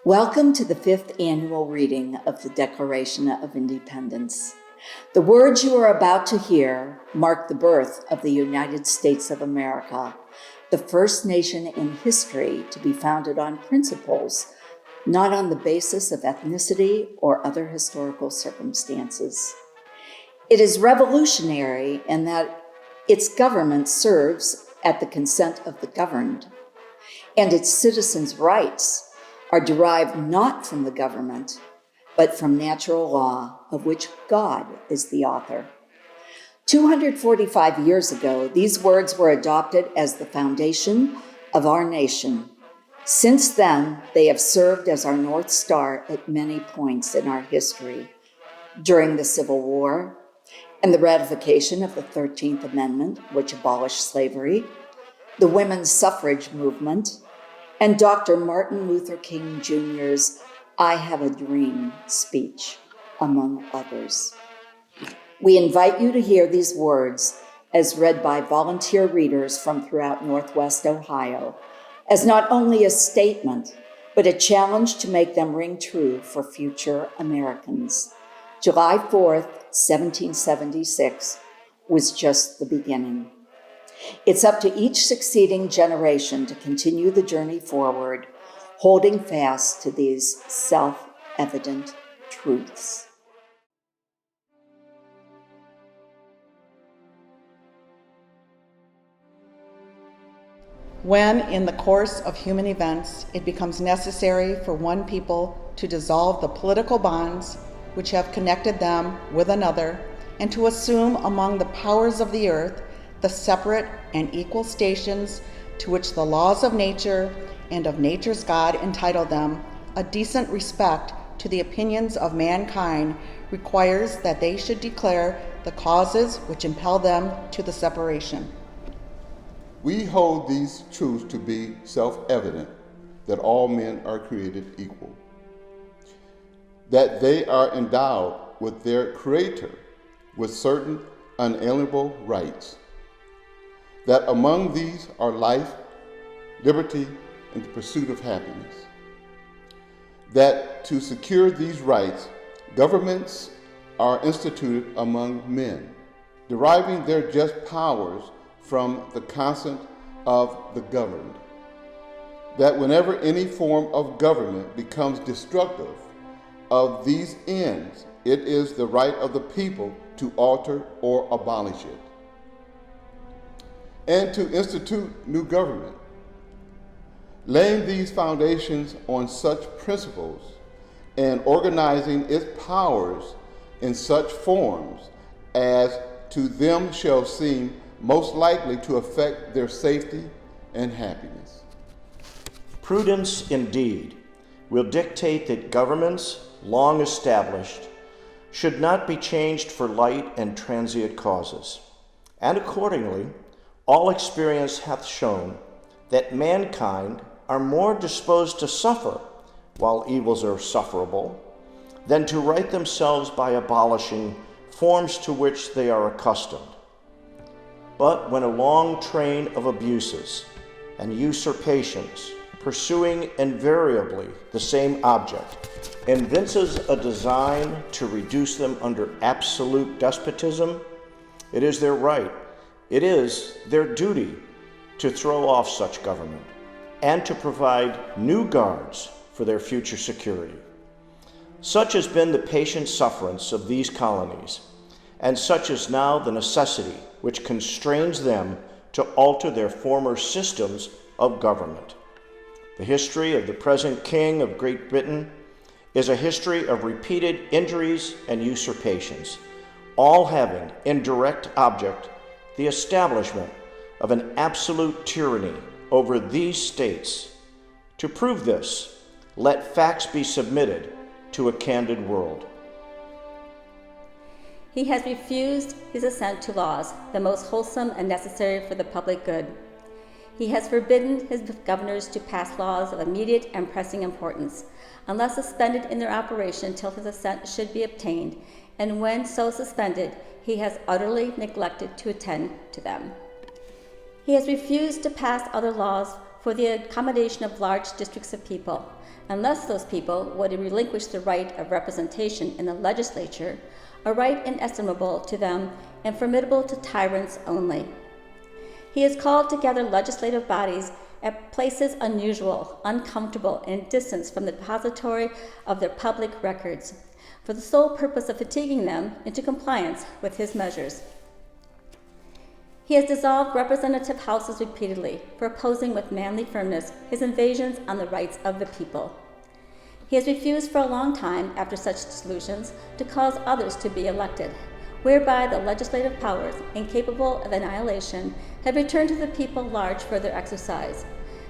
Welcome to the 5th annual reading of the Declaration of Independence. The words you are about to hear mark the birth of the United States of America, the first nation in history to be founded on principles, not on the basis of ethnicity or other historical circumstances. It is revolutionary in that its government serves at the consent of the governed, and its citizens' rights are derived not from the government, but from natural law, of which God is the author. 245 years ago, these words were adopted as the foundation of our nation. Since then, they have served as our North Star at many points in our history. During the Civil War and the ratification of the 13th Amendment, which abolished slavery, the women's suffrage movement, and Dr. Martin Luther King Jr.'s I Have a Dream speech, among others. We invite you to hear these words as read by volunteer readers from throughout Northwest Ohio, as not only a statement, but a challenge to make them ring true for future Americans. July 4th, 1776 was just the beginning. It's up to each succeeding generation to continue the journey forward, holding fast to these self-evident truths. When, in the course of human events, it becomes necessary for one people to dissolve the political bonds which have connected them with another, and to assume among the powers of the earth the separate and equal stations to which the laws of nature and of nature's God entitle them, a decent respect to the opinions of mankind requires that they should declare the causes which impel them to the separation. We hold these truths to be self-evident, that all men are created equal, that they are endowed with their Creator with certain unalienable rights, that among these are life, liberty, and the pursuit of happiness. That to secure these rights, governments are instituted among men, deriving their just powers from the consent of the governed. That whenever any form of government becomes destructive of these ends, it is the right of the people to alter or abolish it, and to institute new government, laying these foundations on such principles and organizing its powers in such forms as to them shall seem most likely to affect their safety and happiness. Prudence, indeed, will dictate that governments, long established, should not be changed for light and transient causes, and accordingly, all experience hath shown that mankind are more disposed to suffer while evils are sufferable than to right themselves by abolishing forms to which they are accustomed. But when a long train of abuses and usurpations, pursuing invariably the same object, evinces a design to reduce them under absolute despotism, it is their right, it is their duty to throw off such government and to provide new guards for their future security. Such has been the patient sufferance of these colonies, and such is now the necessity which constrains them to alter their former systems of government. The history of the present King of Great Britain is a history of repeated injuries and usurpations, all having in direct object the establishment of an absolute tyranny over these states. To prove this, let facts be submitted to a candid world. He has refused his assent to laws, the most wholesome and necessary for the public good. He has forbidden his governors to pass laws of immediate and pressing importance, unless suspended in their operation till his assent should be obtained, and when so suspended, he has utterly neglected to attend to them. He has refused to pass other laws for the accommodation of large districts of people, unless those people would relinquish the right of representation in the legislature, a right inestimable to them and formidable to tyrants only. He has called together legislative bodies at places unusual, uncomfortable, and distant from the depository of their public records, for the sole purpose of fatiguing them into compliance with his measures. He has dissolved representative houses repeatedly for opposing with manly firmness his invasions on the rights of the people. He has refused for a long time, after such dissolutions, to cause others to be elected, whereby the legislative powers, incapable of annihilation, have returned to the people large for their exercise,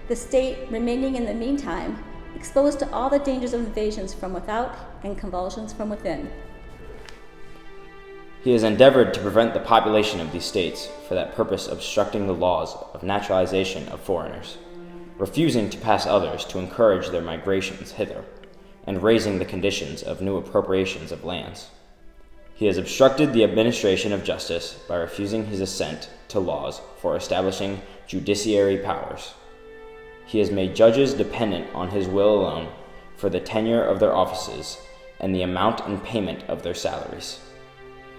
the state remaining in the meantime exposed to all the dangers of invasions from without and convulsions from within. He has endeavored to prevent the population of these states, for that purpose obstructing the laws of naturalization of foreigners, refusing to pass others to encourage their migrations hither, and raising the conditions of new appropriations of lands. He has obstructed the administration of justice by refusing his assent to laws for establishing judiciary powers. He has made judges dependent on his will alone for the tenure of their offices and the amount and payment of their salaries.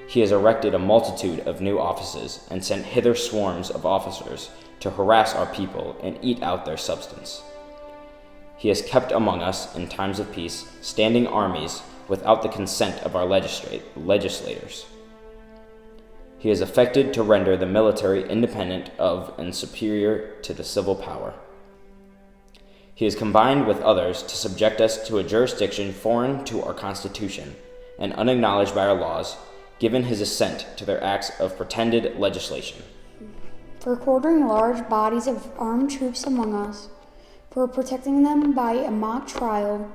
He has erected a multitude of new offices and sent hither swarms of officers to harass our people and eat out their substance. He has kept among us, in times of peace, standing armies without the consent of our legislators. He has affected to render the military independent of and superior to the civil power. He has combined with others to subject us to a jurisdiction foreign to our Constitution and unacknowledged by our laws, given his assent to their acts of pretended legislation. For quartering large bodies of armed troops among us, for protecting them by a mock trial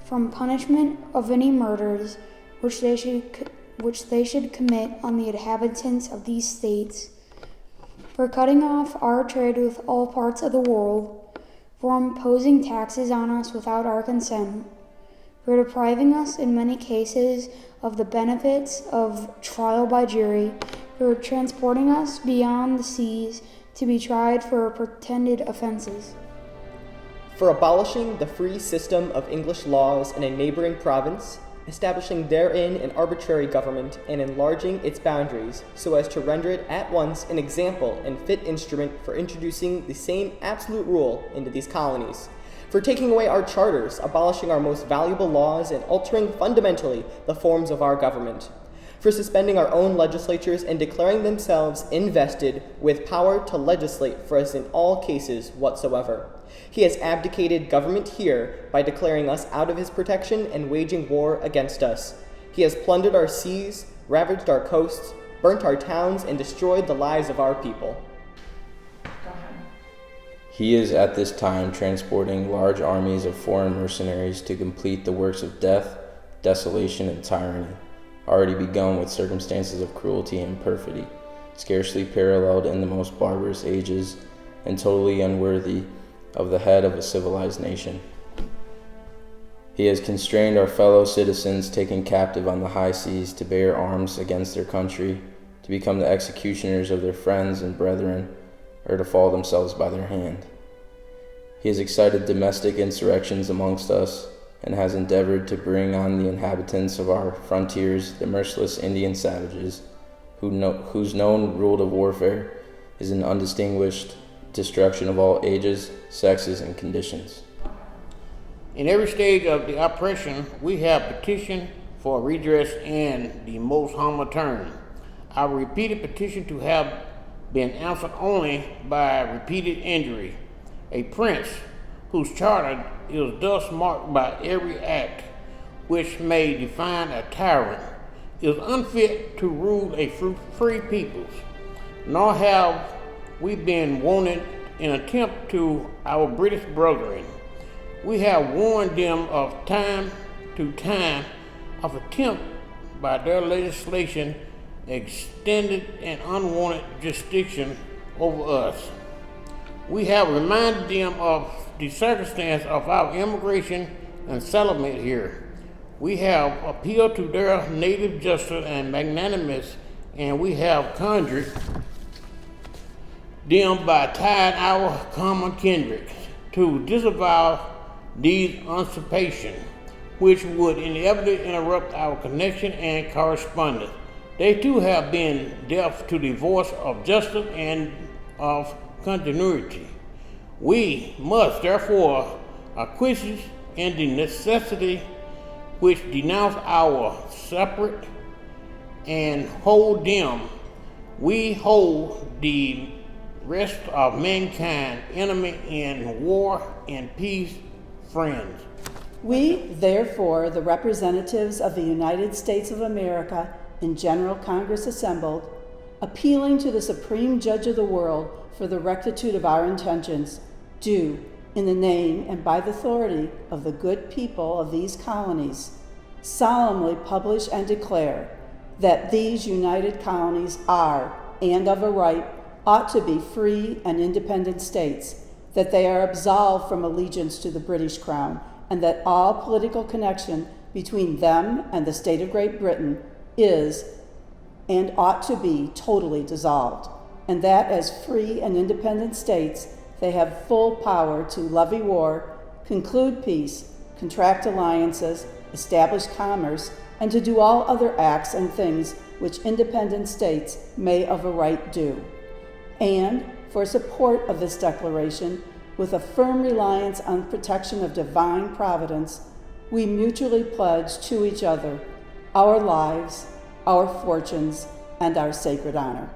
from punishment of any murders which they should commit on the inhabitants of these states, for cutting off our trade with all parts of the world, for imposing taxes on us without our consent, for depriving us in many cases of the benefits of trial by jury, for transporting us beyond the seas to be tried for pretended offenses, for abolishing the free system of English laws in a neighboring province, establishing therein an arbitrary government, and enlarging its boundaries so as to render it at once an example and fit instrument for introducing the same absolute rule into these colonies, for taking away our charters, abolishing our most valuable laws, and altering fundamentally the forms of our government, for suspending our own legislatures and declaring themselves invested with power to legislate for us in all cases whatsoever. He has abdicated government here by declaring us out of his protection and waging war against us. He has plundered our seas, ravaged our coasts, burnt our towns, and destroyed the lives of our people. He is at this time transporting large armies of foreign mercenaries to complete the works of death, desolation, and tyranny, already begun with circumstances of cruelty and perfidy, scarcely paralleled in the most barbarous ages, and totally unworthy of the head of a civilized nation. He has constrained our fellow citizens taken captive on the high seas to bear arms against their country, to become the executioners of their friends and brethren, or to fall themselves by their hand. He has excited domestic insurrections amongst us, and has endeavored to bring on the inhabitants of our frontiers the merciless Indian savages, whose known rule of warfare is an undistinguished destruction of all ages, sexes, and conditions. In every stage of the oppression, we have petitioned for redress in the most humble term. Our repeated petition to have been answered only by repeated injury. A prince whose charter is thus marked by every act which may define a tyrant is unfit to rule a free peoples, nor have we been wanted in attempt to our British brethren. We have warned them of time to time of attempt by their legislation extended an unwanted jurisdiction over us. We have reminded them of the circumstance of our immigration and settlement here. We have appealed to their native justice and magnanimous, and we have conjured them by tying our common kindred, to disavow these usurpations, which would inevitably interrupt our connection and correspondence. They too have been deaf to the voice of justice and of continuity. We must therefore acquiesce in the necessity which denounce our separate and hold them. We hold the rest of mankind enemy in war and peace friends. We, therefore, the representatives of the United States of America in General Congress assembled, appealing to the Supreme Judge of the world for the rectitude of our intentions, do, in the name and by the authority of the good people of these colonies, solemnly publish and declare that these united colonies are, and of a right, ought to be free and independent states, that they are absolved from allegiance to the British Crown, and that all political connection between them and the state of Great Britain is and ought to be totally dissolved, and that as free and independent states they have full power to levy war, conclude peace, contract alliances, establish commerce, and to do all other acts and things which independent states may of a right do. And for support of this declaration, with a firm reliance on protection of divine providence, we mutually pledge to each other our lives, our fortunes, and our sacred honor.